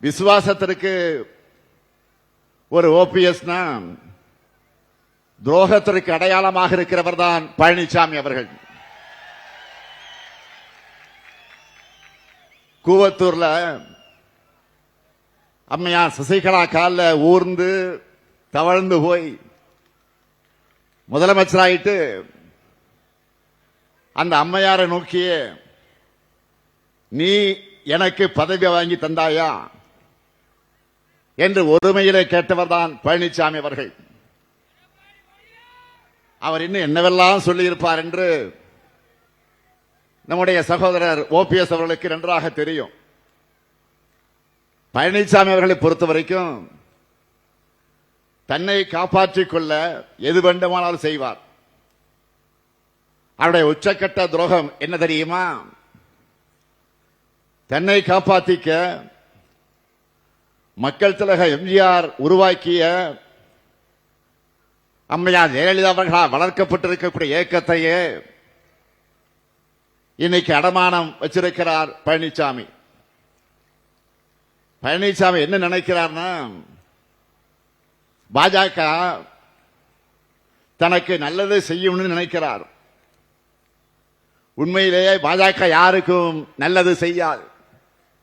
விசுவாசத்திற்கு ஒரு ஓபிஎஸ்னா துரோகத்திற்கு அடையாளமாக இருக்கிறவர் தான் பழனிசாமி அவர்கள். கூவத்தூர்ல அம்மையார் சசிகலா காலில் ஊர்ந்து தவழ்ந்து போய் முதலமைச்சராயிட்டு அந்த அம்மையாரை நோக்கிய நீ எனக்கு பதவி வாங்கி தந்தாயா என்று ஒருமையிலே கேட்டவர் தான் பழனிசாமி அவர்கள். அவர் இன்னும் என்னவெல்லாம் சொல்லியிருப்பார் என்று நம்முடைய சகோதரர் ஓபிஎஸ் அவர்களுக்கு நன்றாக தெரியும். பழனிசாமி அவர்களை பொறுத்தவரைக்கும் தன்னை காப்பாற்றிக் கொள்ள எது வேண்டுமானாலும் செய்வார். அவருடைய உச்சக்கட்ட துரோகம் என்ன தெரியுமா? தன்னை காப்பாற்றிக்க மக்கள் திலக எம்ஜிஆர் உருவாக்கிய அம்மையார் ஜெயலலிதா அவர்களால் வளர்க்கப்பட்டிருக்கக்கூடிய இயக்கத்தையே இன்னைக்கு அடமானம் வச்சிருக்கிறார் பழனிசாமி. பழனிசாமி என்ன நினைக்கிறார்னா, பாஜக தனக்கு நல்லது செய்யும்னு நினைக்கிறார். உண்மையிலேயே பாஜக யாருக்கும் நல்லது செய்யாது.